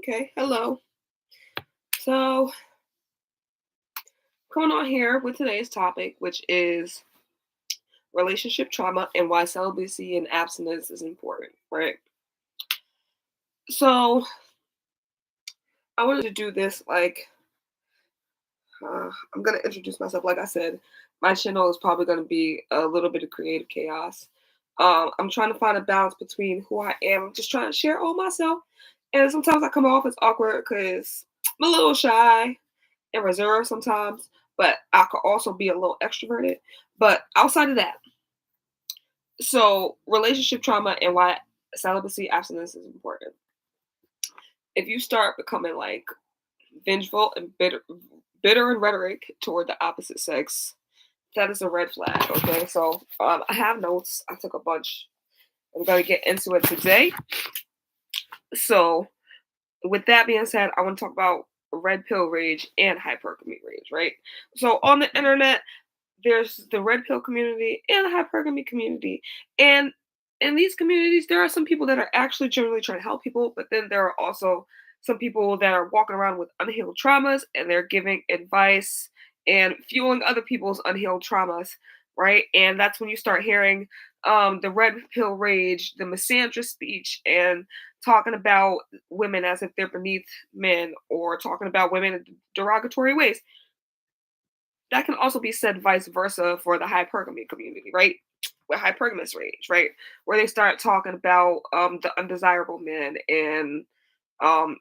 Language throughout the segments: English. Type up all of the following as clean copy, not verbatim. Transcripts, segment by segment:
Okay, hello. So, going on here with today's topic, which is relationship trauma and why celibacy and abstinence is important, right? So, I wanted to do this I'm going to introduce myself. Like I said, my channel is probably going to be a little bit of creative chaos. I'm trying to find a balance between who I am. I'm just trying to share all myself. And sometimes I come off as awkward because I'm a little shy and reserved sometimes, but I could also be a little extroverted. But outside of that, so relationship trauma and why celibacy abstinence is important. If you start becoming like vengeful and bitter in rhetoric toward the opposite sex, that is a red flag. Okay, so I have notes. I took a bunch. I'm gonna get into it today. So with that being said, I want to talk about red pill rage and hypergamy rage, right? So on the internet, there's the red pill community and the hypergamy community. And in these communities, there are some people that are actually generally trying to help people, but then there are also some people that are walking around with unhealed traumas and they're giving advice and fueling other people's unhealed traumas, right? And that's when you start hearing the red pill rage, the misandrist speech, and talking about women as if they're beneath men or talking about women in derogatory ways. That can also be said vice versa for the hypergamy community, right? With hypergamous rage, right? Where they start talking about the undesirable men and um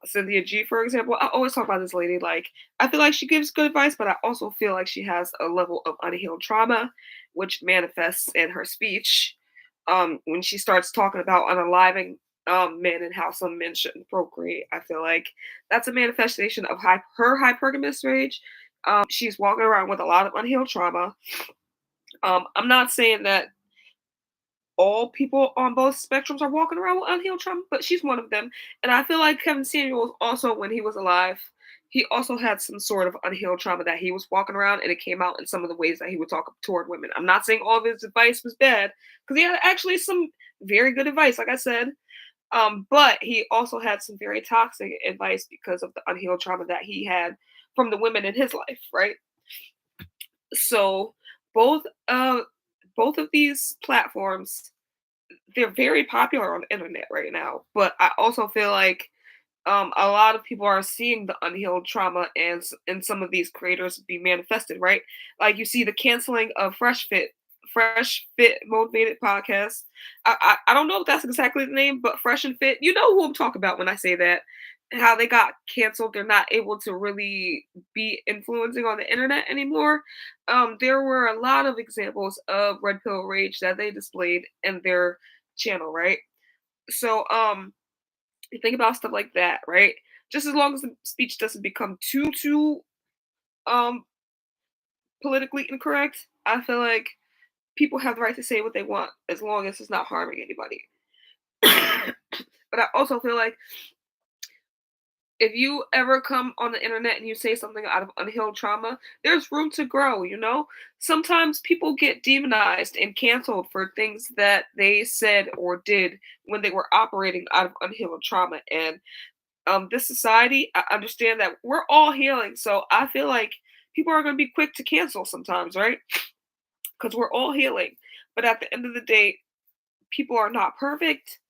Cynthia G, for example. I always talk about this lady. Like, I feel like she gives good advice, but I also feel like she has a level of unhealed trauma, which manifests in her speech. When she starts talking about unaliving men and how some men shouldn't procreate, I feel like that's a manifestation of her hypergamous rage. She's walking around with a lot of unhealed trauma. I'm not saying that all people on both spectrums are walking around with unhealed trauma, but she's one of them. And I feel like Kevin Samuels also, when he was alive, he also had some sort of unhealed trauma that he was walking around, and it came out in some of the ways that he would talk toward women. I'm not saying all of his advice was bad, because he had actually some very good advice, like I said. But he also had some very toxic advice because of the unhealed trauma that he had from the women in his life, right? So both uh both of these platforms, they're very popular on the internet right now, but I also feel like a lot of people are seeing the unhealed trauma and some of these creators be manifested, right? Like you see the canceling of Fresh Fit Motivated Podcast. I don't know if that's exactly the name, but Fresh and Fit, you know who I'm talking about when I say that. How they got canceled, they're not able to really be influencing on the internet anymore. There were a lot of examples of red pill rage that they displayed in their channel, right? So you think about stuff like that, right? Just as long as the speech doesn't become too um politically incorrect, I feel like people have the right to say what they want as long as it's not harming anybody. But I also feel like if you ever come on the internet and you say something out of unhealed trauma, there's room to grow, you know? Sometimes people get demonized and canceled for things that they said or did when they were operating out of unhealed trauma. And this society, I understand that we're all healing. So I feel like people are going to be quick to cancel sometimes, right? Because we're all healing. But at the end of the day, people are not perfect.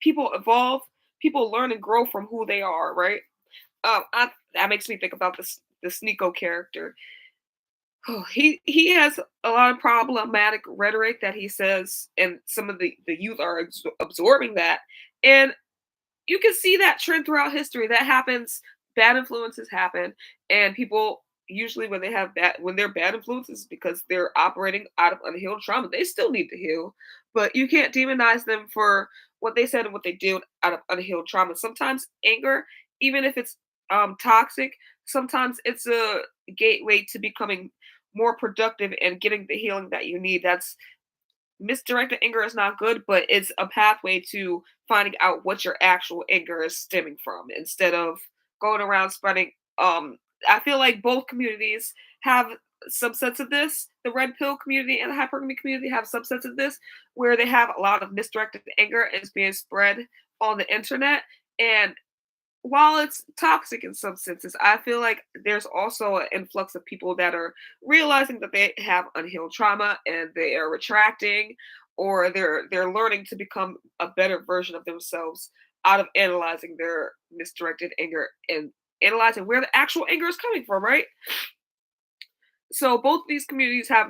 People evolve. People learn and grow from who they are, right? That makes me think about this Nico character. Oh, he has a lot of problematic rhetoric that he says, and some of the youth are absorbing that, and you can see that trend throughout history. That happens. Bad influences happen, and people usually when they're bad influences because they're operating out of unhealed trauma. They still need to heal, but you can't demonize them for what they said and what they did out of unhealed trauma. Sometimes anger, even if it's toxic, sometimes it's a gateway to becoming more productive and getting the healing that you need. That's Misdirected anger is not good, but it's a pathway to finding out what your actual anger is stemming from instead of going around spreading. I feel like both communities have subsets of this. The red pill community and the hypergamy community have subsets of this where they have a lot of misdirected anger is being spread on the internet. And while it's toxic in some senses, I feel like there's also an influx of people that are realizing that they have unhealed trauma and they are retracting, or they're learning to become a better version of themselves out of analyzing their misdirected anger and analyzing where the actual anger is coming from, right? So both of these communities have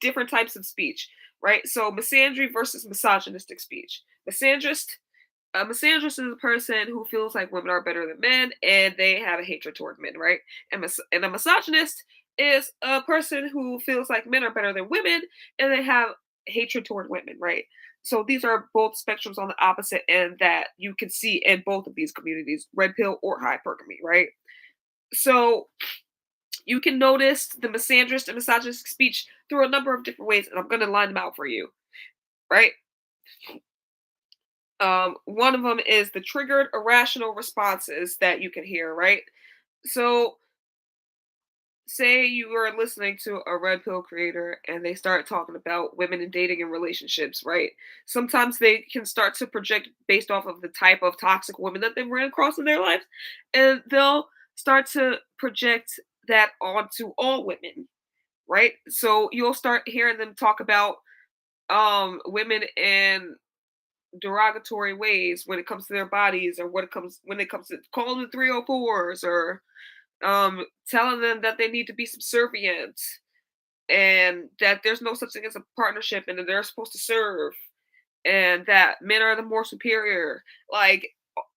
different types of speech, right? So misandry versus misogynistic speech. A misandrist is a person who feels like women are better than men and they have a hatred toward men, right? And a misogynist is a person who feels like men are better than women and they have hatred toward women, right? So these are both spectrums on the opposite end that you can see in both of these communities, red pill or hypergamy, right? So you can notice the misandrist and misogynistic speech through a number of different ways, and I'm going to line them out for you, right? One of them is the triggered irrational responses that you can hear, right? So, say you are listening to a red pill creator and they start talking about women and dating and relationships, right? Sometimes they can start to project based off of the type of toxic woman that they've ran across in their lives, and they'll start to project that onto all women, right? So you'll start hearing them talk about women in derogatory ways when it comes to their bodies, or when it comes to calling them 304s, or telling them that they need to be subservient and that there's no such thing as a partnership and that they're supposed to serve and that men are the more superior. Like,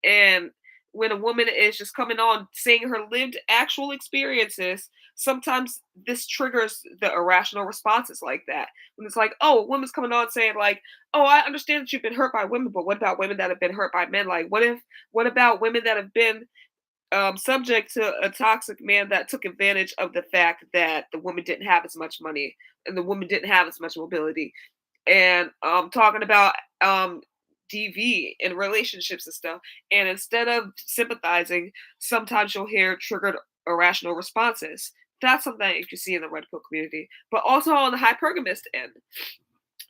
and when a woman is just coming on saying her lived actual experiences, sometimes this triggers the irrational responses like that. When it's like, oh, a woman's coming on saying like, oh, I understand that you've been hurt by women, but what about women that have been hurt by men? Like, what about women that have been subject to a toxic man that took advantage of the fact that the woman didn't have as much money and the woman didn't have as much mobility, and talking about DV and relationships and stuff. And instead of sympathizing, sometimes you'll hear triggered irrational responses. That's something that you can see in the red pill community, but also on the hypergamist end.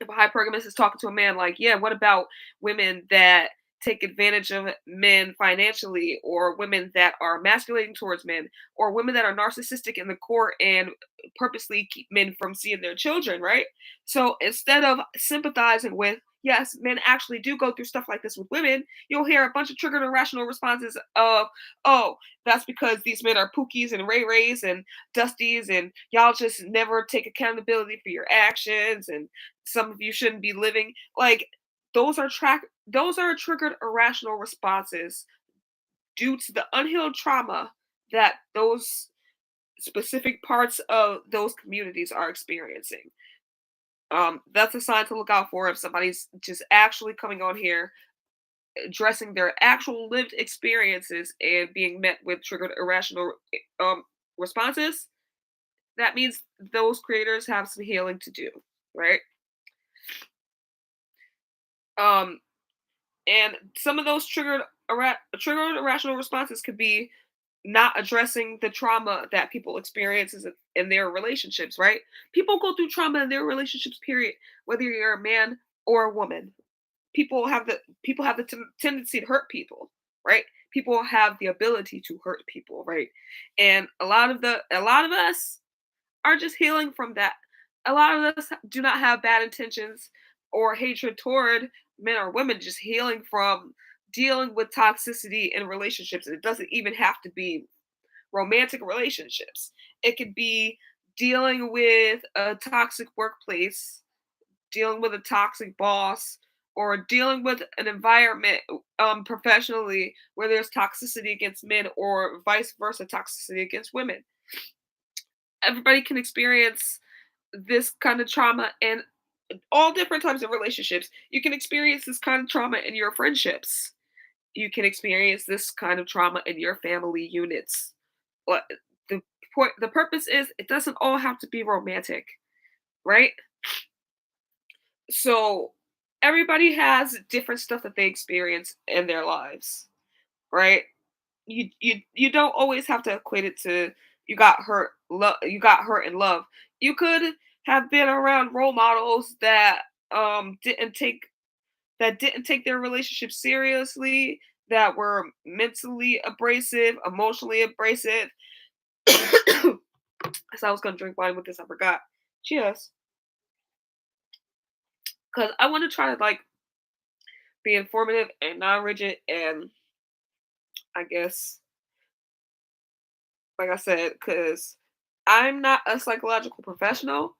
If a hypergamist is talking to a man like, yeah, what about women that take advantage of men financially, or women that are emasculating towards men, or women that are narcissistic in the core and purposely keep men from seeing their children, right? So instead of sympathizing with, yes, men actually do go through stuff like this with women, you'll hear a bunch of triggered irrational responses of, oh, that's because these men are pookies and ray rays and dusties, and y'all just never take accountability for your actions, and some of you shouldn't be living like those are triggered irrational responses due to the unhealed trauma that those specific parts of those communities are experiencing. That's a sign to look out for if somebody's just actually coming on here, addressing their actual lived experiences and being met with triggered irrational responses. That means those creators have some healing to do, right? Um, and some of those triggered irrational responses could be not addressing the trauma that people experiences in their relationships, right? People go through trauma in their relationships, period, whether you're a man or a woman. People have the tendency to hurt people, right? People have the ability to hurt people, right? And a lot of us are just healing from that. A lot of us do not have bad intentions or hatred toward men or women, just healing from dealing with toxicity in relationships. And it doesn't even have to be romantic relationships. It could be dealing with a toxic workplace, dealing with a toxic boss, or dealing with an environment professionally where there's toxicity against men, or vice versa, toxicity against women. Everybody can experience this kind of trauma in all different types of relationships. You can experience this kind of trauma in your friendships. You can experience this kind of trauma in your family units. What the the purpose is, it doesn't all have to be romantic, right? So everybody has different stuff that they experience in their lives, right? You don't always have to equate it to you got hurt in love. You could have been around role models that didn't take that didn't take their relationship seriously, that were mentally abrasive, emotionally abrasive. So I was gonna drink wine with this, I forgot. Cheers. Because I want to try to like be informative and non-rigid, and I guess, like I said, because I'm not a psychological professional,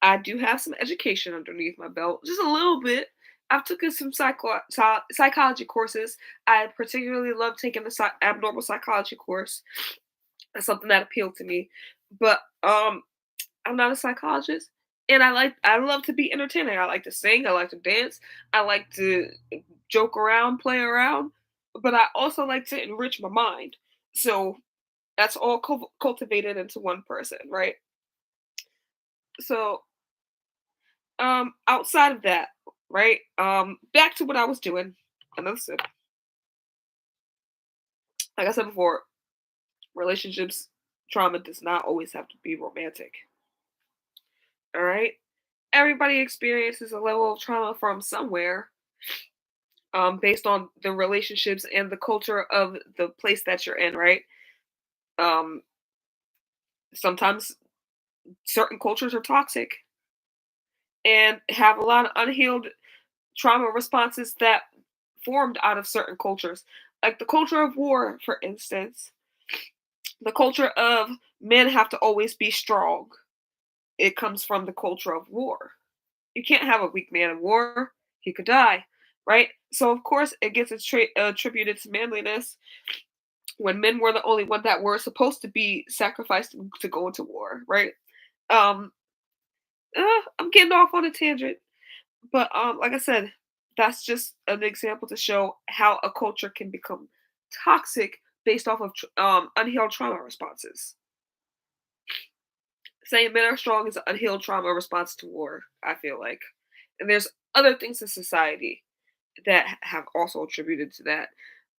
I do have some education underneath my belt, just a little bit. I've taken some psychology courses. I particularly love taking the abnormal psychology course. That's something that appealed to me. But I'm not a psychologist, and I love to be entertaining. I like to sing. I like to dance. I like to joke around, play around, but I also like to enrich my mind. So that's all cultivated into one person, right? So outside of that, right? Back to what I was doing. Another sip. Like I said before, relationships trauma does not always have to be romantic. All right. Everybody experiences a level of trauma from somewhere, based on the relationships and the culture of the place that you're in, right? Um, Sometimes certain cultures are toxic and have a lot of unhealed trauma responses that formed out of certain cultures. Like the culture of war, for instance, the culture of men have to always be strong. It comes from the culture of war. You can't have a weak man in war, he could die, right? So, of course, it gets attributed to manliness when men were the only one that were supposed to be sacrificed to go into war, right? Um, I'm getting off on a tangent, but like I said, that's just an example to show how a culture can become toxic based off of unhealed trauma responses. Saying men are strong is an unhealed trauma response to war. I feel like, and there's other things in society that have also attributed to that.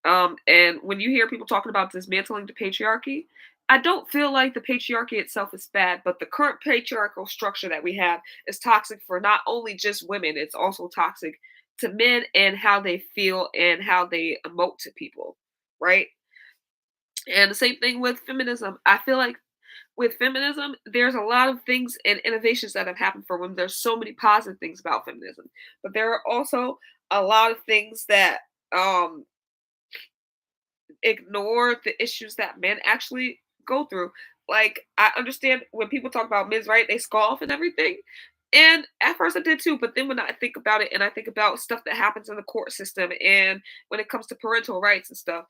And when you hear people talking about dismantling the patriarchy, I don't feel like the patriarchy itself is bad, but the current patriarchal structure that we have is toxic for not only just women, it's also toxic to men and how they feel and how they emote to people, right? And the same thing with feminism. I feel like with feminism, there's a lot of things and innovations that have happened for women. There's so many positive things about feminism, but there are also a lot of things that um ignore the issues that men actually go through. Like I understand when people talk about men's right, they scoff and everything. And at first I did too, but then when I think about it and I think about stuff that happens in the court system and when it comes to parental rights and stuff,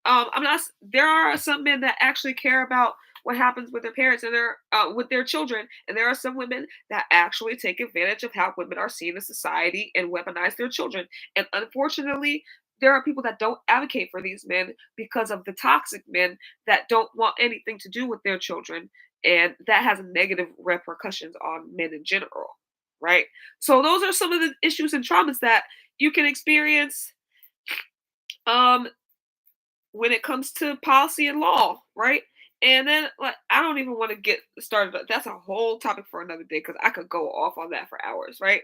I'm not. There are some men that actually care about what happens with their parents and their with their children, and there are some women that actually take advantage of how women are seen in society and weaponize their children. And unfortunately, there are people that don't advocate for these men because of the toxic men that don't want anything to do with their children, and that has negative repercussions on men in general, right? So those are some of the issues and traumas that you can experience. Um, when it comes to policy and law, right? And then, like, I don't even want to get started. That's a whole topic for another day because I could go off on that for hours, right?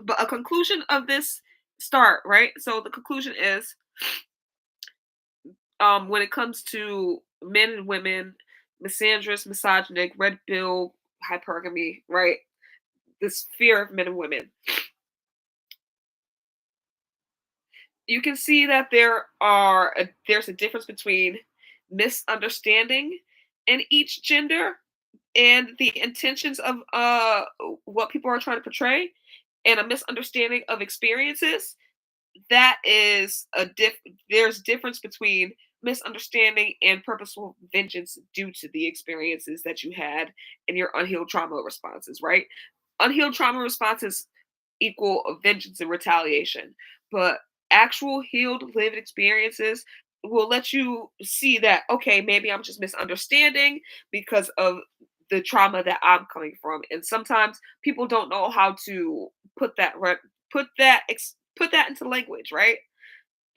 But a conclusion of this start, right? So the conclusion is, when it comes to men and women, misandrous, misogynic, red pill, hypergamy, right? This fear of men and women. You can see that there's a difference between misunderstanding in each gender and the intentions of what people are trying to portray and a misunderstanding of experiences. That is there's difference between misunderstanding and purposeful vengeance due to the experiences that you had and your unhealed trauma responses, right? Unhealed trauma responses equal vengeance and retaliation. But actual healed lived experiences will let you see that, okay, maybe I'm just misunderstanding because of the trauma that I'm coming from. And sometimes people don't know how to put that put that into language, right?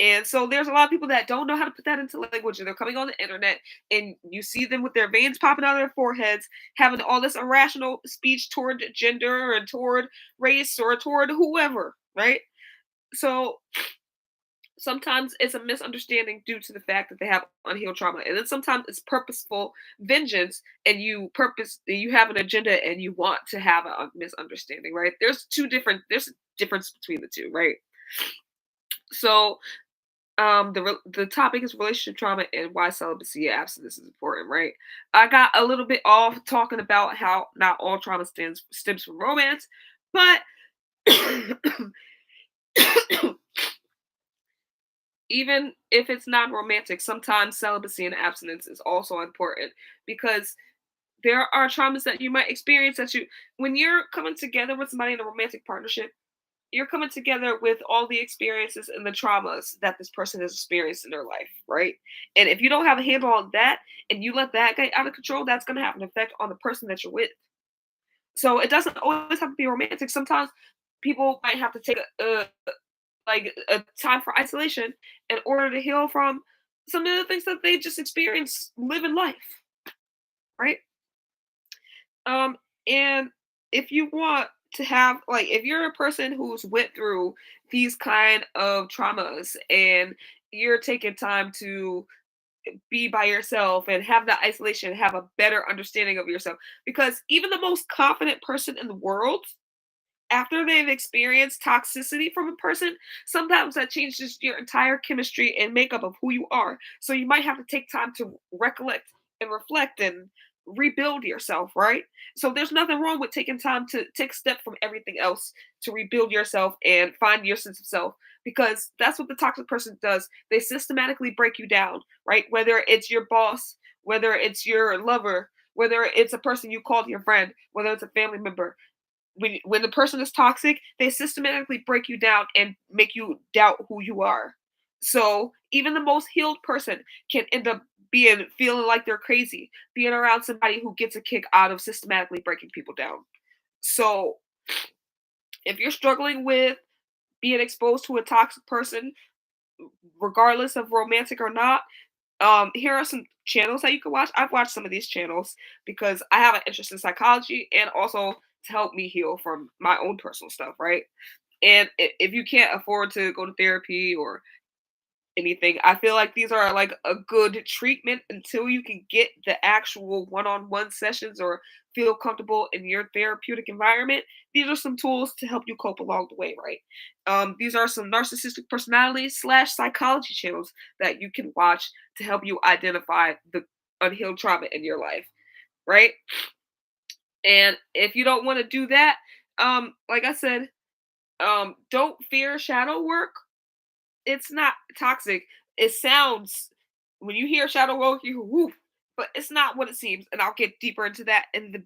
And so there's a lot of people that don't know how to put that into language, and they're coming on the internet, and you see them with their veins popping out of their foreheads, having all this irrational speech toward gender and toward race or toward whoever, right? So sometimes it's a misunderstanding due to the fact that they have unhealed trauma, and then sometimes it's purposeful vengeance, and you have an agenda and you want to have a misunderstanding, right? There's a difference between the two, right? So the topic is relationship trauma and why celibacy and abstinence is important, right? I got a little bit off talking about how not all trauma stems from romance, but even if it's not romantic, sometimes celibacy and abstinence is also important, because there are traumas that you might experience that you when you're coming together with somebody in a romantic partnership, you're coming together with all the experiences and the traumas that this person has experienced in their life, right? And if you don't have a handle on that and you let that get out of control, that's going to have an effect on the person that you're with. So it doesn't always have to be romantic. Sometimes people might have to take a time for isolation in order to heal from some of the things that they just experienced living life, right? Um, and if you want to have if you're a person who's went through these kind of traumas and you're taking time to be by yourself and have that isolation, have a better understanding of yourself, because even the most confident person in the world, after they've experienced toxicity from a person, sometimes that changes your entire chemistry and makeup of who you are. So you might have to take time to recollect and reflect and rebuild yourself, right? So there's nothing wrong with taking time to take a step from everything else to rebuild yourself and find your sense of self, because that's what the toxic person does. They systematically break you down, right? Whether it's your boss, whether it's your lover, whether it's a person you called your friend, whether it's a family member, when the person is toxic, they systematically break you down and make you doubt who you are. So even the most healed person can end up feeling like they're crazy, being around somebody who gets a kick out of systematically breaking people down. So if you're struggling with being exposed to a toxic person, regardless of romantic or not, here are some channels that you can watch. I've watched some of these channels because I have an interest in psychology and also to help me heal from my own personal stuff, right? And if you can't afford to go to therapy or anything, I feel like these are like a good treatment until you can get the actual one-on-one sessions or feel comfortable in your therapeutic environment. These are some tools to help you cope along the way, right? These are some narcissistic personality slash psychology channels that you can watch to help you identify the unhealed trauma in your life, right? And if you don't want to do that, like I said, don't fear shadow work. It's not toxic. It sounds when you hear shadow work, you whoop, but it's not what it seems. And I'll get deeper into that in the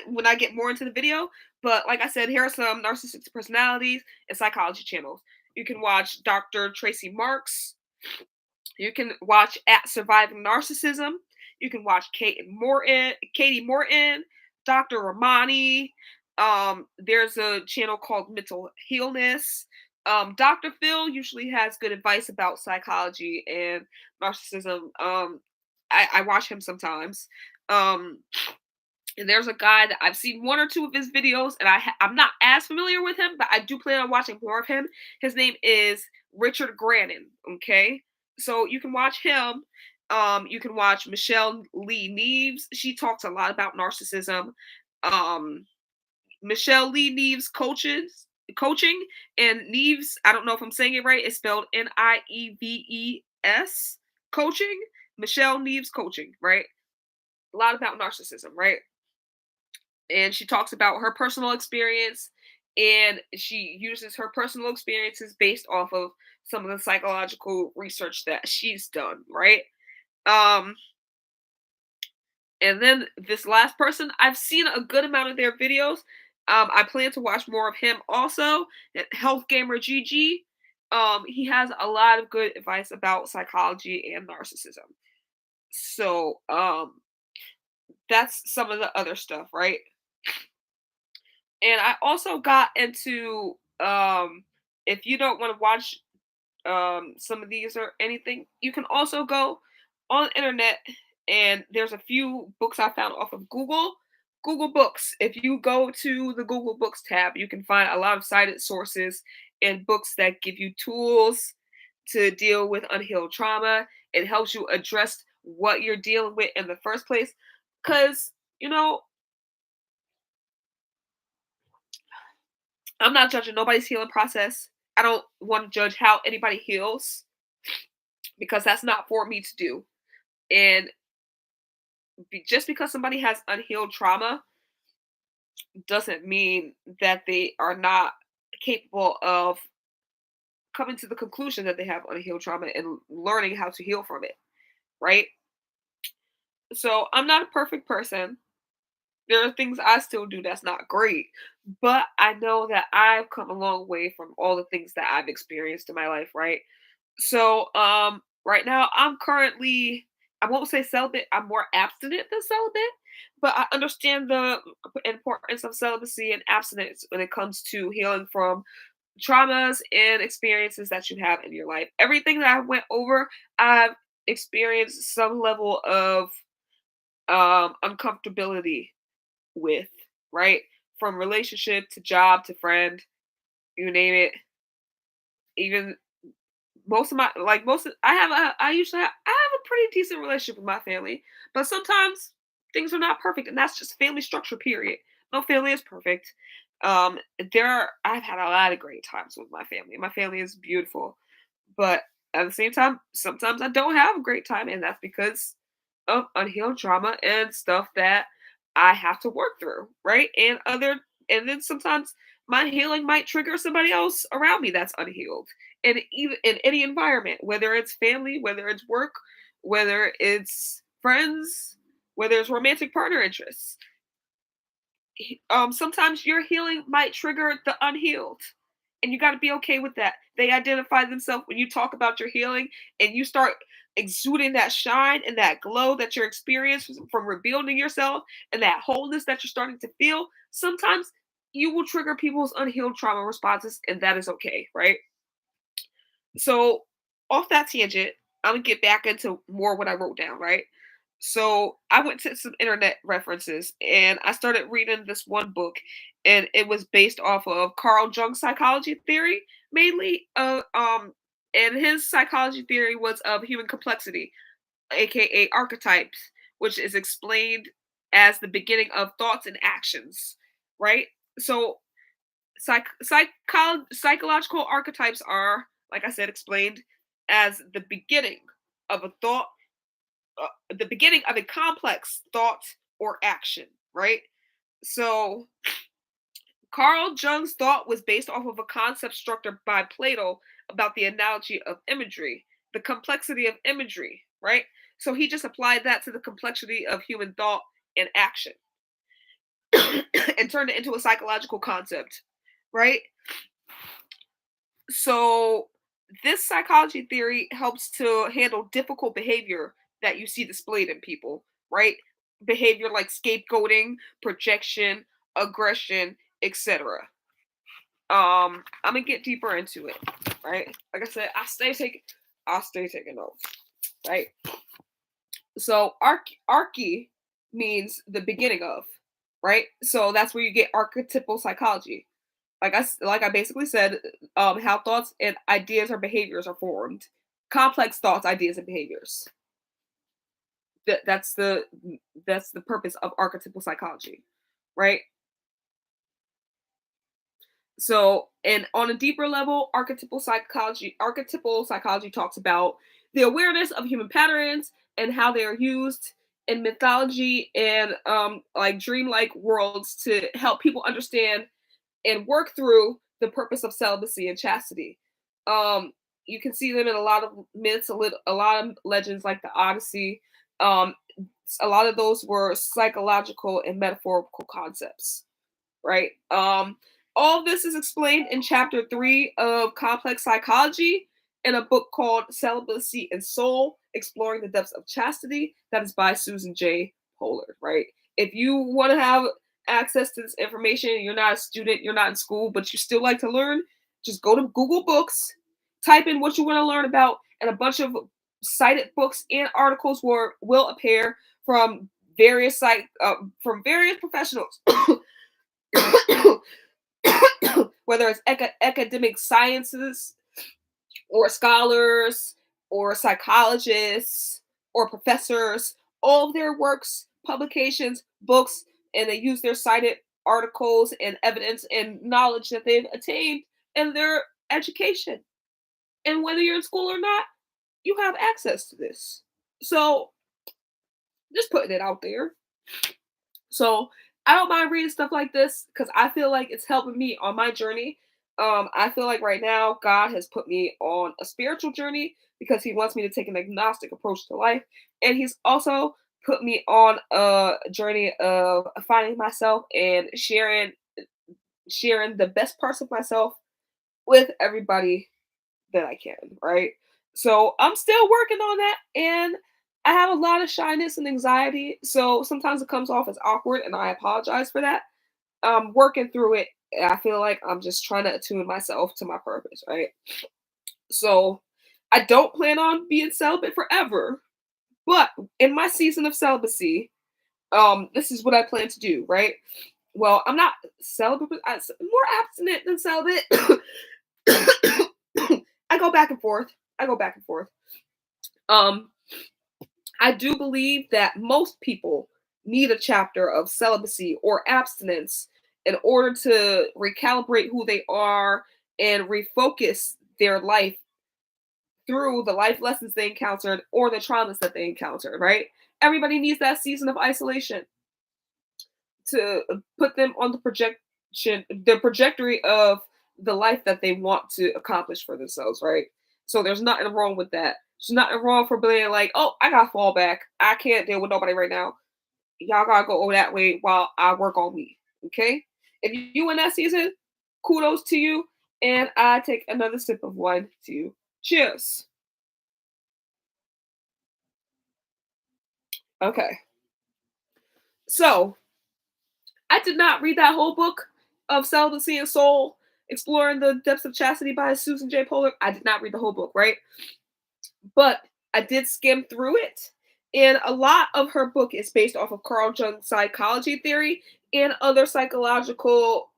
when I get more into the video. But like I said, here are some narcissistic personalities and psychology channels. You can watch Dr. Tracy Marks. You can watch At Surviving Narcissism. You can watch Katie Morton, Dr. Ramani. There's a channel called Mental Healness. Dr. Phil usually has good advice about psychology and narcissism. I watch him sometimes. Um, and there's a guy that I've seen one or two of his videos, and I'm not as familiar with him, but I do plan on watching more of him. His name is Richard Grannon. Okay, so you can watch him. You can watch Michelle Lee Neves. She talks a lot about narcissism. Um, Michelle Lee Neves coaching, and Neves. I don't know if I'm saying it right. It's spelled Nieves coaching. Michelle Neves coaching, right? A lot about narcissism, right? And she talks about her personal experience, and she uses her personal experiences based off of some of the psychological research that she's done, right? um and then this last person, I've seen a good amount of their videos. I plan to watch more of him also. Health Gamer GG. He has a lot of good advice about psychology and narcissism. So that's some of the other stuff, right? And I also got into if you don't want to watch Some of these are anything. You can also go on the internet, and there's a few books I found off of Google Books. If you go to the Google Books tab, you can find a lot of cited sources and books that give you tools to deal with unhealed trauma. It helps you address what you're dealing with in the first place. Because, you know, I'm not judging nobody's healing process. I don't want to judge how anybody heals because that's not for me to do. And just because somebody has unhealed trauma doesn't mean that they are not capable of coming to the conclusion that they have unhealed trauma and learning how to heal from it, right? So I'm not a perfect person. There are things I still do that's not great, but I know that I've come a long way from all the things that I've experienced in my life, right? So, right now I'm currently, I won't say celibate, I'm more abstinent than celibate, but I understand the importance of celibacy and abstinence when it comes to healing from traumas and experiences that you have in your life. Everything that I went over, I've experienced some level of uncomfortability with, right? From relationship to job to friend, you name it. Even most of my like most of, I usually I have a pretty decent relationship with my family, but sometimes things are not perfect, and that's just family structure. Period. No family is perfect. I've had a lot of great times with my family. My family is beautiful, but at the same time, sometimes I don't have a great time, and that's because of unhealed trauma and stuff that I have to work through, right? And then sometimes my healing might trigger somebody else around me that's unhealed. And even in any environment, whether it's family, whether it's work, whether it's friends, whether it's romantic partner interests, sometimes your healing might trigger the unhealed, and you got to be okay with that. They identify themselves when you talk about your healing, and you start exuding that shine and that glow that you're experiencing from rebuilding yourself, and that wholeness that you're starting to feel. Sometimes you will trigger people's unhealed trauma responses, and that is okay, right? So, off that tangent, I'm gonna get back into more what I wrote down, right? So, I went to some internet references and I started reading this one book, and it was based off of Carl Jung's psychology theory, mainly. And his psychology theory was of human complexity, aka archetypes, which is explained as the beginning of thoughts and actions, right? So, psychological archetypes are, like I said, explained as the beginning of a thought, the beginning of a complex thought or action, right? So Carl Jung's thought was based off of a concept structured by Plato about the analogy of imagery, the complexity of imagery, right? So he just applied that to the complexity of human thought and action and turned it into a psychological concept, right? So this psychology theory helps to handle difficult behavior that you see displayed in people, right? Behavior like scapegoating, projection, aggression, etc. I'm gonna get deeper into it, right? Like I said, I'll stay taking notes, right? So arche means the beginning of, right? So that's where you get archetypal psychology. Like I basically said, how thoughts and ideas or behaviors are formed. Complex thoughts, ideas, and behaviors. That's the purpose of archetypal psychology, right? So, and on a deeper level, archetypal psychology talks about the awareness of human patterns and how they are used in mythology and like dreamlike worlds to help people understand and work through the purpose of celibacy and chastity. Um, you can see them in a lot of myths, a lot of legends like the Odyssey. Um, a lot of those were psychological and metaphorical concepts, right? All of this is explained in chapter 3 of Complex Psychology in a book called Celibacy and Soul, Exploring the Depths of Chastity, that is by Susan J. Pollard, right? If you want to have access to this information, you're not a student, you're not in school, but you still like to learn, just go to Google Books Type in what you want to learn about, and a bunch of cited books and articles will appear from various from various professionals, whether it's academic sciences or scholars or psychologists or professors. All of their works, publications, books, and they use their cited articles and evidence and knowledge that they've attained in their education. And whether you're in school or not, you have access to this. So just putting it out there. So I don't mind reading stuff like this because I feel like it's helping me on my journey. I feel like right now God has put me on a spiritual journey because He wants me to take an agnostic approach to life, and He's also put me on a journey of finding myself and sharing the best parts of myself with everybody that I can, right? So I'm still working on that, and I have a lot of shyness and anxiety. So sometimes it comes off as awkward, and I apologize for that. I'm working through it. And I feel like I'm just trying to attune myself to my purpose, right? So I don't plan on being celibate forever, but in my season of celibacy, this is what I plan to do, right? Well, I'm not celibate, but I'm more abstinent than celibate. I go back and forth. I go back and forth. Um, I do believe that most people need a chapter of celibacy or abstinence in order to recalibrate who they are and refocus their life through the life lessons they encountered or the traumas that they encountered, right? Everybody needs that season of isolation to put them on the trajectory of the life that they want to accomplish for themselves, right? So there's nothing wrong with that. There's nothing wrong for being like, oh, I got fallback. I can't deal with nobody right now. Y'all gotta go over that way while I work on me. Okay? If you in that season, kudos to you. And I take another sip of wine to you. Cheers. Okay. So I did not read that whole book of Celibacy and Soul, Exploring the Depths of Chastity by Susan J. Pollard. I did not read the whole book, right? But I did skim through it. And a lot of her book is based off of Carl Jung's psychology theory and other psychological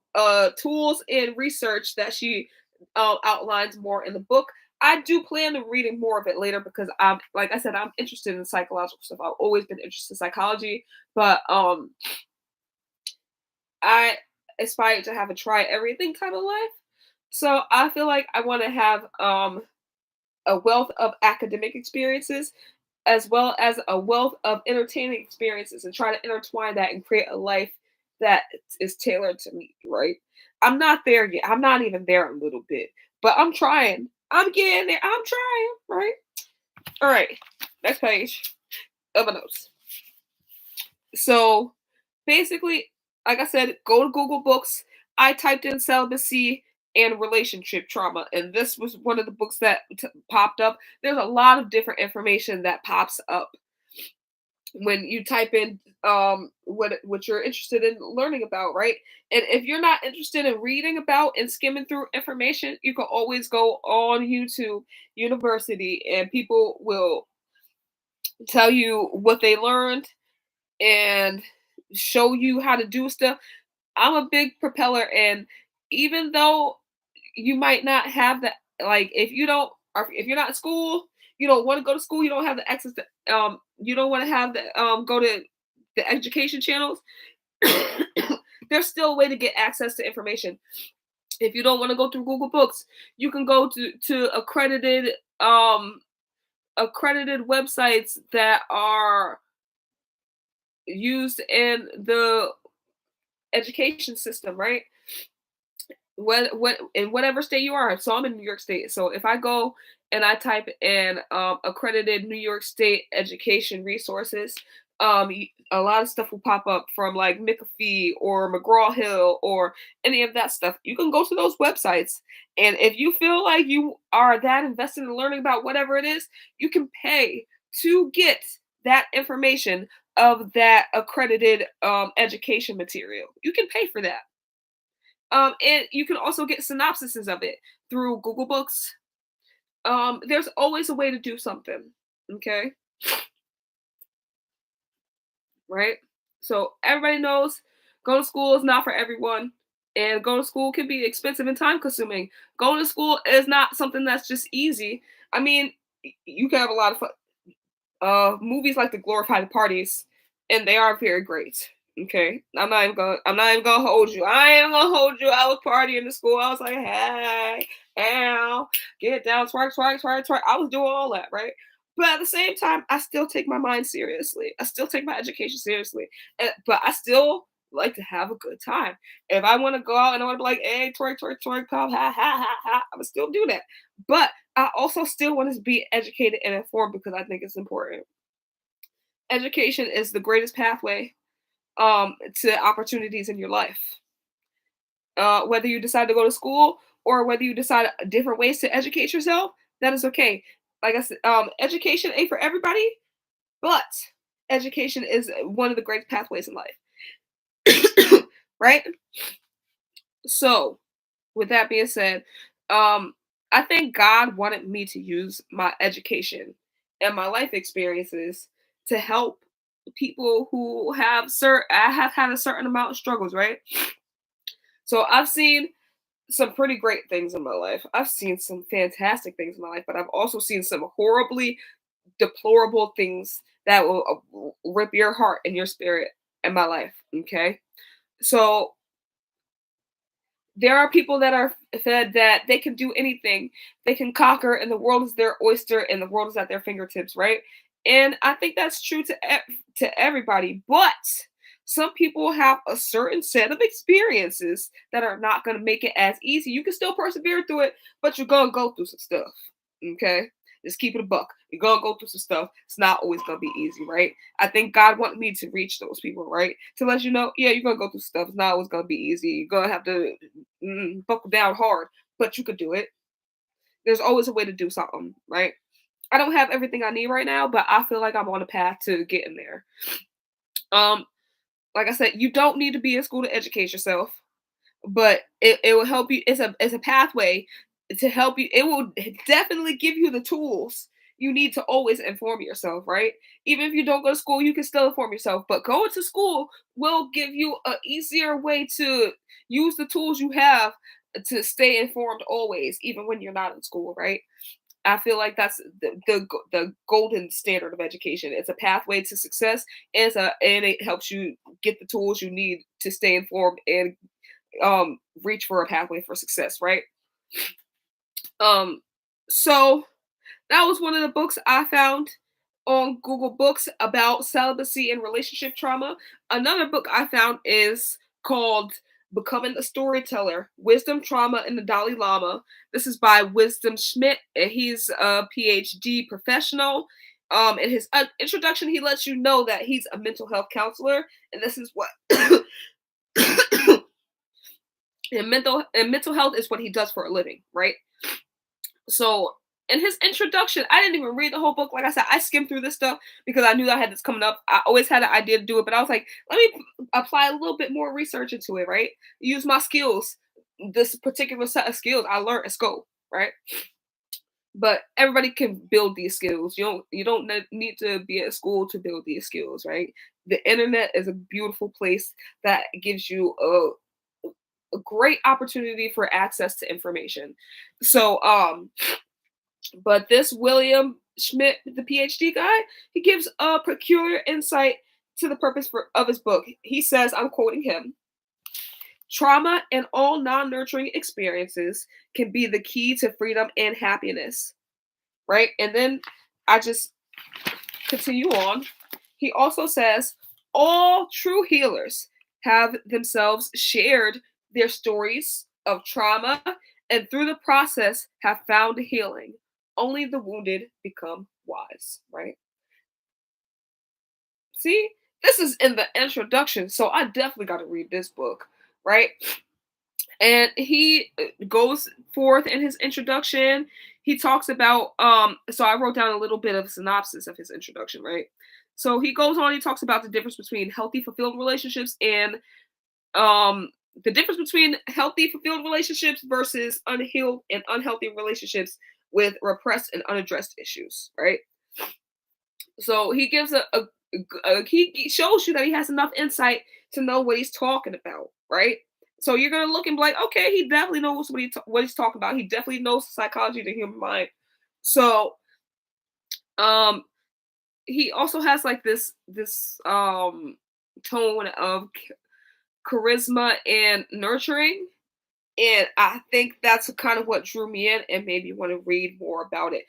tools and research that she outlines more in the book. I do plan on reading more of it later because like I said, I'm interested in psychological stuff. I've always been interested in psychology, but I aspire to have a try everything kind of life. So I feel like I want to have a wealth of academic experiences as well as a wealth of entertaining experiences and try to intertwine that and create a life that is tailored to me, right? I'm not there yet. I'm not even there a little bit, but I'm trying. I'm getting there. I'm trying, right? All right. Next page of my notes. So basically, like I said, go to Google Books. I typed in celibacy and relationship trauma, and this was one of the books that popped up. There's a lot of different information that pops up when you type in what you're interested in learning about, right? And if you're not interested in reading about and skimming through information, you can always go on YouTube University, and people will tell you what they learned and show you how to do stuff. I'm a big propeller, and even though you might not have the like, if you don't, or if you're not in school, you don't want to go to school, you don't have the access to, you don't want to have the go to the education channels. There's still a way to get access to information. If you don't want to go through Google Books, you can go to accredited websites that are used in the education system, right? What in whatever state you are. So I'm in New York State. So if I go and I type in accredited New York State education resources, a lot of stuff will pop up from like McAfee or McGraw-Hill or any of that stuff. You can go to those websites, and if you feel like you are that invested in learning about whatever it is, you can pay to get that information of that accredited education material. You can pay for that. And you can also get synopsises of it through Google Books. there's always a way to do something. Okay, right? So everybody knows going to school is not for everyone, and going to school can be expensive and time consuming. Going to school is not something that's just easy. I mean, you can have a lot of fun. Movies like to glorify the parties, and they are very great. Okay, I'm not even gonna hold you. I ain't gonna hold you. I was partying in school. I was like, hey, ow, get down, twerk, twerk, twerk, twerk. I was doing all that, right? But at the same time, I still take my mind seriously. I still take my education seriously, but I still like to have a good time. If I want to go out and I want to be like, hey, twerk, twerk, twerk, pop, ha, ha, ha, ha, I would still do that. But I also still want to be educated and informed because I think it's important. Education is the greatest pathway to opportunities in your life. Whether you decide to go to school or whether you decide different ways to educate yourself, that is okay. Like I said, education ain't for everybody, but education is one of the great pathways in life, right? So, with that being said, um, I think God wanted me to use my education and my life experiences to help people who I have had a certain amount of struggles, right? So I've seen some pretty great things in my life. I've seen some fantastic things in my life, but I've also seen some horribly deplorable things that will rip your heart and your spirit in my life. Okay. So there are people that are fed that they can do anything, they can conquer, and the world is their oyster, and the world is at their fingertips, right? And I think that's true to everybody, but some people have a certain set of experiences that are not going to make it as easy. You can still persevere through it, but you're going to go through some stuff. Okay, just keep it a buck. You're gonna go through some stuff. It's not always gonna be easy, right? I think God wanted me to reach those people, right? To let you know, yeah, you're gonna go through stuff. It's not always gonna be easy. You're gonna have to buckle down hard, but you could do it. There's always a way to do something, right? I don't have everything I need right now, but I feel like I'm on a path to getting there. Um, like I said, you don't need to be in school to educate yourself, but it will help you. It's a pathway to help you. It will definitely give you the tools you need to always inform yourself, right? Even if you don't go to school, you can still inform yourself. But going to school will give you a easier way to use the tools you have to stay informed always, even when you're not in school, right? I feel like that's the golden standard of education. It's a pathway to success, and it helps you get the tools you need to stay informed and reach for a pathway for success, right? Um so that was one of the books I found on Google Books about celibacy and relationship trauma. Another book I found is called Becoming a Storyteller: Wisdom, Trauma, and the Dalai Lama. This is by Wisdom Schmidt, and he's a PhD professional. In his introduction, he lets you know that he's a mental health counselor, and this is what and mental health is what he does for a living, right? So in his introduction, I didn't even read the whole book. Like I said, I skimmed through this stuff because I knew I had this coming up. I always had an idea to do it, but I was like, let me apply a little bit more research into it, right? Use my skills, this particular set of skills I learned at school, right? But everybody can build these skills. You don't need to be at school to build these skills, right? The internet is a beautiful place that gives you a great opportunity for access to information. So but this William Schmidt, the PhD guy, he gives a peculiar insight to the purpose of his book. He says, I'm quoting him: trauma and all non nurturing experiences can be the key to freedom and happiness. Right? And then I just continue on. He also says, all true healers have themselves shared their stories of trauma and through the process have found healing. Only the wounded become wise, right? See, this is in the introduction, so I definitely got to read this book, right? And he goes forth in his introduction. He talks about so I wrote down a little bit of synopsis of his introduction, right? So he goes on, he talks about the difference between healthy fulfilled relationships and the difference between healthy fulfilled relationships versus unhealed and unhealthy relationships with repressed and unaddressed issues, right? So he gives he shows you that he has enough insight to know what he's talking about, right? So you're gonna look and be like, okay, he definitely knows what he's talking about. He definitely knows the psychology of the human mind. So um he also has like this tone of charisma and nurturing. And I think that's kind of what drew me in and made me want to read more about it.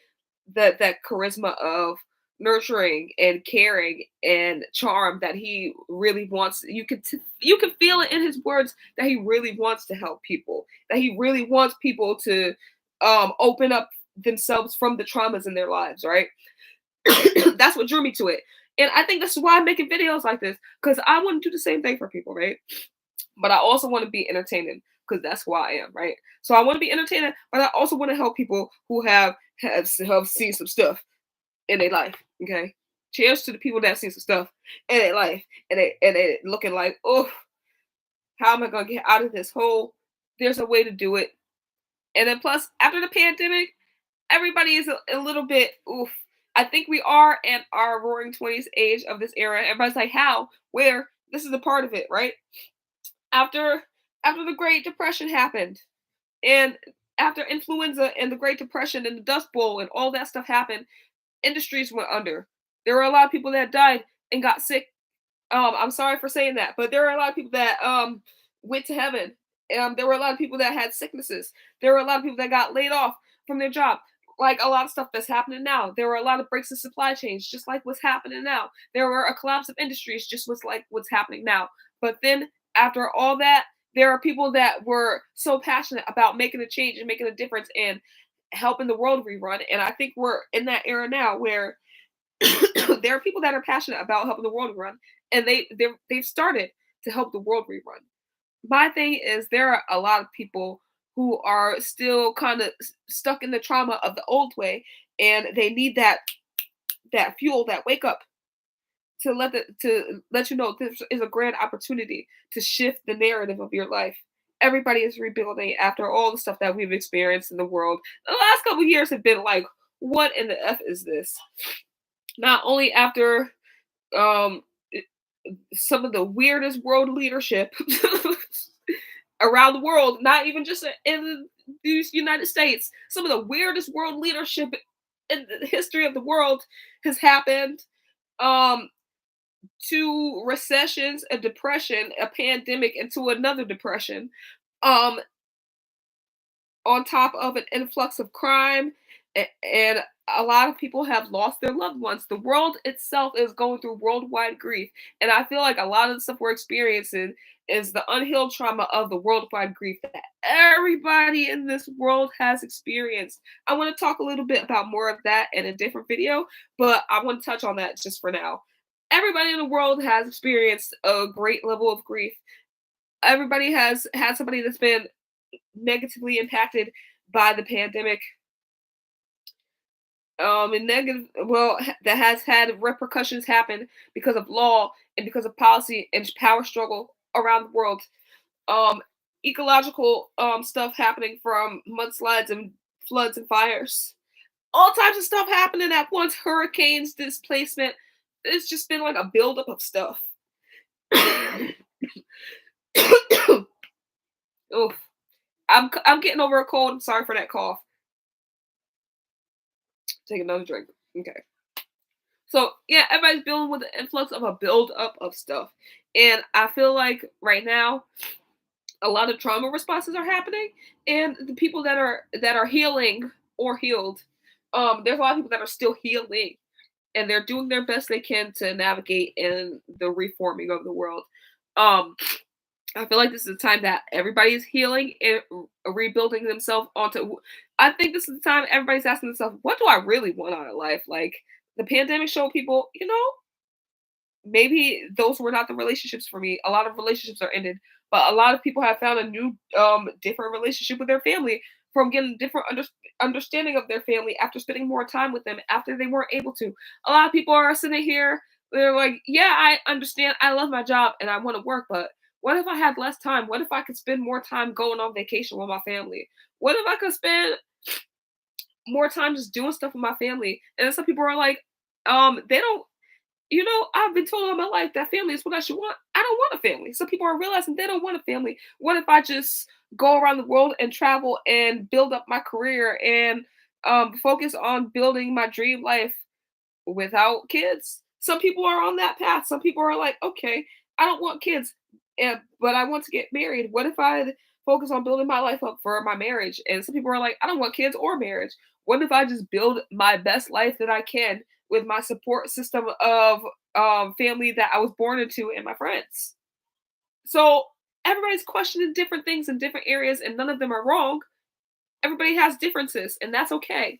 That charisma of nurturing and caring and charm that he really wants. You can feel it in his words that he really wants to help people. That he really wants people to open up themselves from the traumas in their lives, right? That's what drew me to it. And I think this is why I'm making videos like this, because I want to do the same thing for people, right? But I also want to be entertaining because that's who I am, right? So I want to be entertaining, but I also want to help people who have seen some stuff in their life. Okay, cheers to the people that have seen some stuff in their life, and they looking like, oh, how am I gonna get out of this hole? There's a way to do it. And then plus, after the pandemic, everybody is a little bit oof. I think we are in our roaring 20s age of this era. Everybody's like, how? Where? This is a part of it, right? After after the Great Depression happened, and after influenza and the Great Depression and the Dust Bowl and all that stuff happened, industries went under. There were a lot of people that died and got sick. I'm sorry for saying that, but there were a lot of people that went to heaven. There were a lot of people that had sicknesses. There were a lot of people that got laid off from their job. Like a lot of stuff that's happening now. There were a lot of breaks in supply chains, just like what's happening now. There were a collapse of industries, just like what's happening now. But then after all that, there are people that were so passionate about making a change and making a difference and helping the world rerun. And I think we're in that era now where there are people that are passionate about helping the world run, and they've started to help the world rerun. My thing is there are a lot of people who are still kind of stuck in the trauma of the old way, and they need that fuel, that wake up to let you know this is a grand opportunity to shift the narrative of your life. Everybody is rebuilding after all the stuff that we've experienced in the world. The last couple of years have been like, what in the F is this? Not only after um some of the weirdest world leadership around the world, not even just in the United States, some of the weirdest world leadership in the history of the world has happened. Um, to recessions, a depression, a pandemic, into another depression. Um, on top of an influx of crime, and a lot of people have lost their loved ones. The world itself is going through worldwide grief, and I feel like a lot of the stuff we're experiencing is the unhealed trauma of the worldwide grief that everybody in this world has experienced. I want to talk a little bit about more of that in a different video, but I want to touch on that just for now. Everybody in the world has experienced a great level of grief. Everybody has had somebody that's been negatively impacted by the pandemic, and negative well that has had repercussions happen because of law and because of policy and power struggle around the world. um Ecological stuff happening from mudslides and floods and fires, all types of stuff happening at once, hurricanes, displacement. It's just been like a buildup of stuff. Oof. I'm getting over a cold. I'm sorry for that cough. Take another drink. Okay. So yeah, everybody's dealing with the influx of a buildup of stuff. And I feel like right now a lot of trauma responses are happening. And the people that are healing or healed, there's a lot of people that are still healing, and they're doing their best they can to navigate in the reforming of the world. Um I feel like this is a time that everybody is healing and rebuilding themselves onto. I think this is the time everybody's asking themselves, what do I really want out of life? Like the pandemic showed people, maybe those were not the relationships for me. A lot of relationships are ended, but a lot of people have found a new, different relationship with their family from getting different understanding of their family after spending more time with them after they weren't able to. A lot of people are sitting here, they're like, yeah, I understand. I love my job and I want to work, but what if I had less time? What if I could spend more time going on vacation with my family? What if I could spend more time just doing stuff with my family. And then some people are like, they don't, I've been told all my life that family is what I should want. I don't want a family. Some people are realizing they don't want a family. What if I just go around the world and travel and build up my career and focus on building my dream life without kids? Some people are on that path. Some people are like, okay, I don't want kids, but I want to get married. What if I focus on building my life up for my marriage? And some people are like, I don't want kids or marriage. What if I just build my best life that I can with my support system of family that I was born into and my friends? So everybody's questioning different things in different areas, and none of them are wrong. Everybody has differences, and that's okay,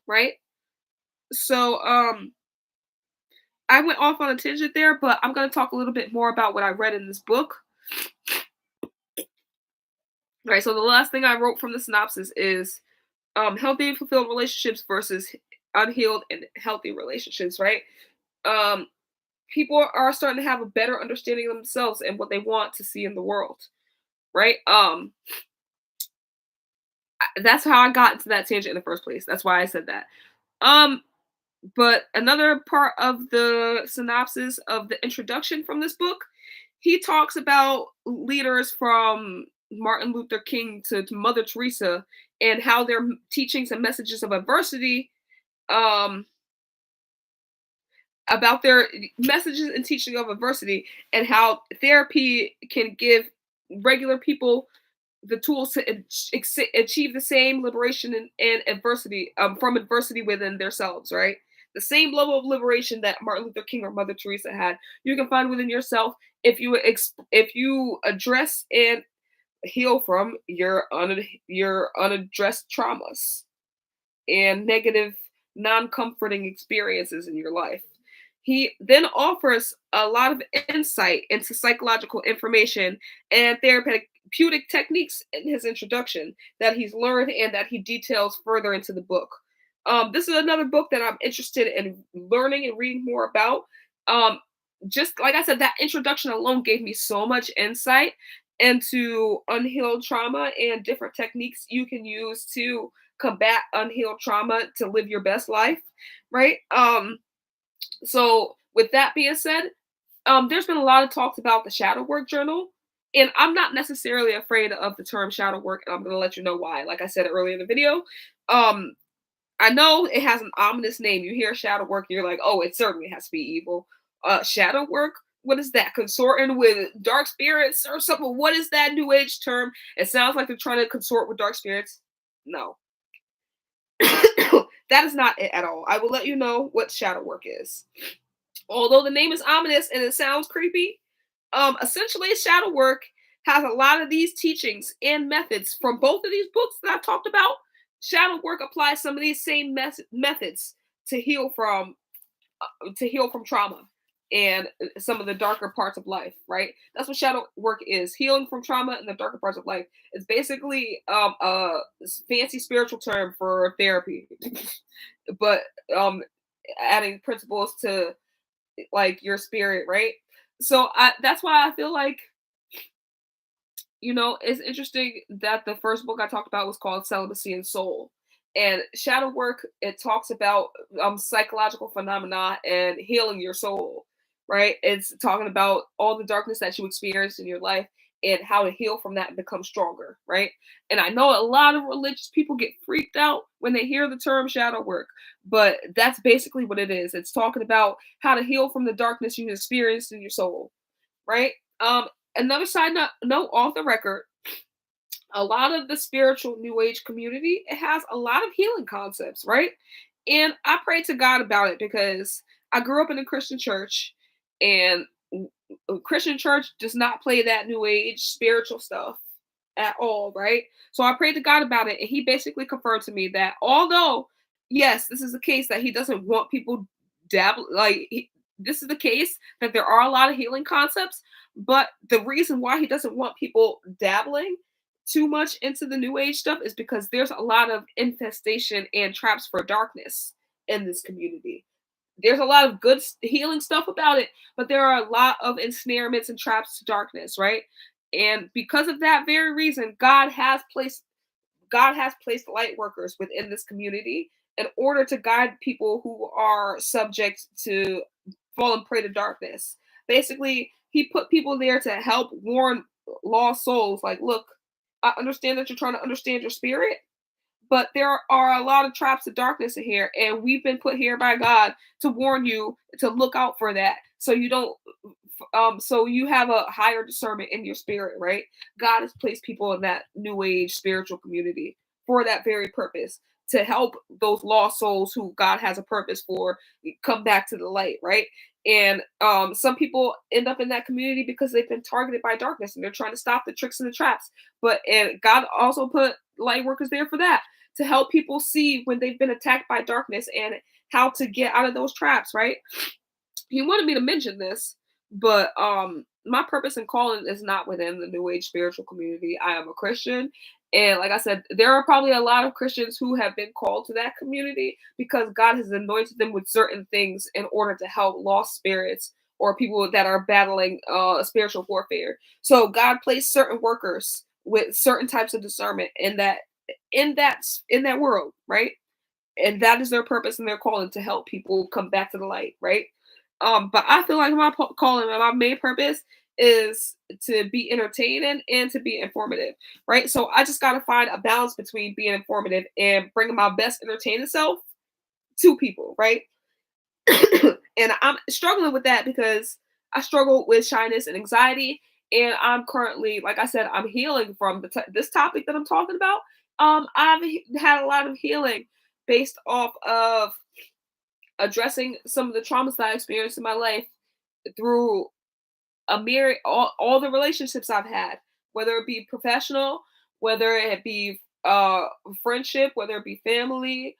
right? So I went off on a tangent there, but I'm going to talk a little bit more about what I read in this book. All right, so the last thing I wrote from the synopsis is healthy and fulfilled relationships versus unhealed and healthy relationships, right? Um, People are starting to have a better understanding of themselves and what they want to see in the world, right? That's how I got into that tangent in the first place. That's why I said that. Um, But another part of the synopsis of the introduction from this book, he talks about leaders from Martin Luther King to Mother Teresa and how their teachings and messages of adversity, um, about their messages and teaching of adversity, and how therapy can give regular people the tools to achieve the same liberation and adversity, from adversity within themselves, right? The same level of liberation that Martin Luther King or Mother Teresa had, you can find within yourself if you address and heal from your unaddressed traumas and negative, non-comforting experiences in your life. He then offers a lot of insight into psychological information and therapeutic techniques in his introduction that he's learned and that he details further into the book. This is another book that I'm interested in learning and reading more about. Um, just like I said, that introduction alone gave me so much insight into unhealed trauma and different techniques you can use to combat unhealed trauma to live your best life, right? So with that being said, there's been a lot of talks about the shadow work journal, and I'm not necessarily afraid of the term shadow work, and I'm going to let you know why. Like I said earlier in the video, um, I know it has an ominous name. You hear shadow work, you're like, oh, it certainly has to be evil. Shadow work, what is that? Consorting with dark spirits or something? What is that new age term? It sounds like they're trying to consort with dark spirits. No, that is not it at all. I will let you know what shadow work is. Although the name is ominous and it sounds creepy, essentially shadow work has a lot of these teachings and methods from both of these books that I've talked about. Shadow work applies some of these same methods to heal from trauma and some of the darker parts of life, right? That's what shadow work is: healing from trauma and the darker parts of life. It's basically a fancy spiritual term for therapy, but adding principles to like your spirit, right? So that's why I feel like, it's interesting that the first book I talked about was called Celibacy and Soul. And shadow work, it talks about psychological phenomena and healing your soul, right? It's talking about all the darkness that you experienced in your life and how to heal from that and become stronger, right? And I know a lot of religious people get freaked out when they hear the term shadow work, but that's basically what it is. It's talking about how to heal from the darkness you experienced in your soul, right? Another side note off the record, a lot of the spiritual new age community, it has a lot of healing concepts, right? And I pray to God about it because I grew up in a Christian church, and a Christian church does not play that new age spiritual stuff at all, right? So I prayed to God about it, and he basically confirmed to me that although, yes, this is the case that he doesn't want people dabble, this is the case that there are a lot of healing concepts, but the reason why he doesn't want people dabbling too much into the new age stuff is because there's a lot of infestation and traps for darkness in this community. There's a lot of good healing stuff about it, but there are a lot of ensnarements and traps to darkness, right? And because of that very reason, God has placed God has placed light workers within this community in order to guide people who are subject to fallen prey to darkness. Basically, he put people there to help warn lost souls, like, look, I understand that you're trying to understand your spirit, but there are a lot of traps of darkness in here, and we've been put here by God to warn you to look out for that, so you don't so you have a higher discernment in your spirit, right? God has placed people in that new age spiritual community for that very purpose, to help those lost souls who God has a purpose for come back to the light, right? And some people end up in that community because they've been targeted by darkness and they're trying to stop the tricks and the traps. But and God also put light workers there for that, to help people see when they've been attacked by darkness and how to get out of those traps, right? He wanted me to mention this, but my purpose and calling is not within the new age spiritual community. I am a Christian, and like I said, there are probably a lot of Christians who have been called to that community because God has anointed them with certain things in order to help lost spirits or people that are battling spiritual warfare. So God placed certain workers with certain types of discernment in that world, right? And that is their purpose and their calling, to help people come back to the light, right? But I feel like my calling and my main purpose is to be entertaining and to be informative, right? So I just got to find a balance between being informative and bringing my best entertaining self to people, right? And I'm struggling with that because I struggle with shyness and anxiety, and I'm currently, like I said, I'm healing from this topic that I'm talking about. I've had a lot of healing based off of addressing some of the traumas that I experienced in my life through a myriad all the relationships I've had, whether it be professional, whether it be friendship, whether it be family,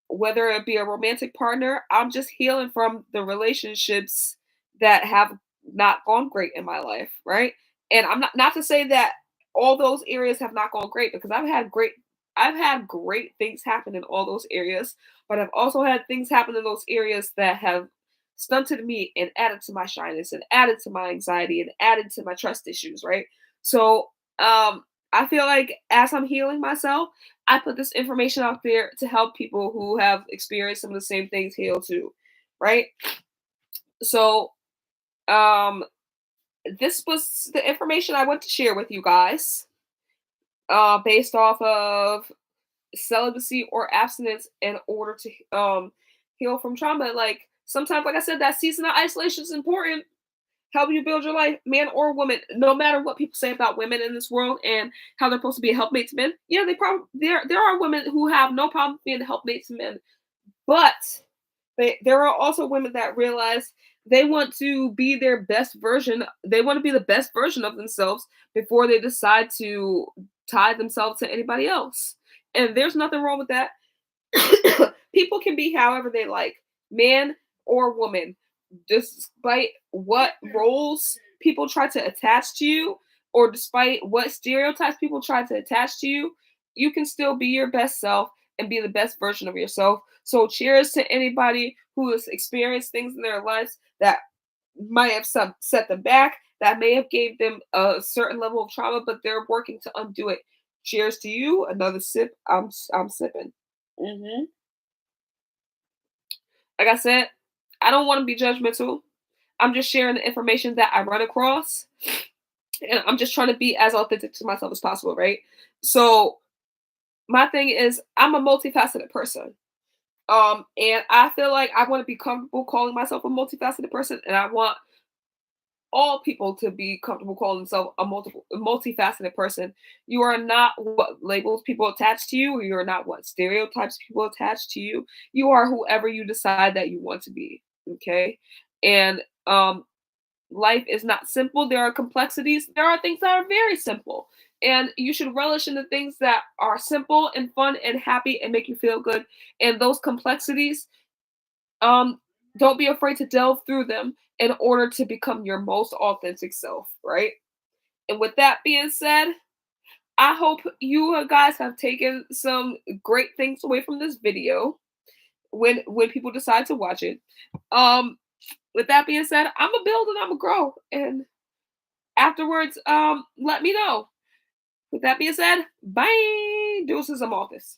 whether it be a romantic partner. I'm just healing from the relationships that have not gone great in my life, right? And I'm not to say that all those areas have not gone great, because I've had great things happen in all those areas, but I've also had things happen in those areas that have stunted me and added to my shyness and added to my anxiety and added to my trust issues, right? So I feel like as I'm healing myself, I put this information out there to help people who have experienced some of the same things heal too, right? So um this was the information I want to share with you guys, based off of celibacy or abstinence in order to heal from trauma. Like sometimes, like I said, that season of isolation is important. Help you build your life, man or woman. No matter what people say about women in this world and how they're supposed to be a helpmate to men, yeah, they probably there are women who have no problem being a helpmate to men, but there are also women that realize they want to be their best version. They want to be the best version of themselves before they decide to tie themselves to anybody else. And there's nothing wrong with that. People can be however they like, man or woman, despite what roles people try to attach to you, or despite what stereotypes people try to attach to you. You can still be your best self and be the best version of yourself. So cheers to anybody who has experienced things in their lives that might have set them back, that may have gave them a certain level of trauma, but they're working to undo it. Cheers to you. Another sip. I'm sipping. Hmm. Like I said, I don't want to be judgmental. I'm just sharing the information that I run across, and I'm just trying to be as authentic to myself as possible, right? So my thing is, I'm a multifaceted person. And I feel like I want to be comfortable calling myself a multifaceted person, and I want all people to be comfortable calling themselves a multifaceted person. You are not what labels people attach to you, or you are not what stereotypes people attach to you. You are whoever you decide that you want to be. Okay. And life is not simple. There are complexities. There are things that are very simple. And you should relish in the things that are simple and fun and happy and make you feel good. And those complexities, um, don't be afraid to delve through them in order to become your most authentic self, right? And with that being said, I hope you guys have taken some great things away from this video when people decide to watch it. With that being said, I'm a build and I'm a grow. And afterwards, let me know. With that being said, bye. Deuces, I'm off this.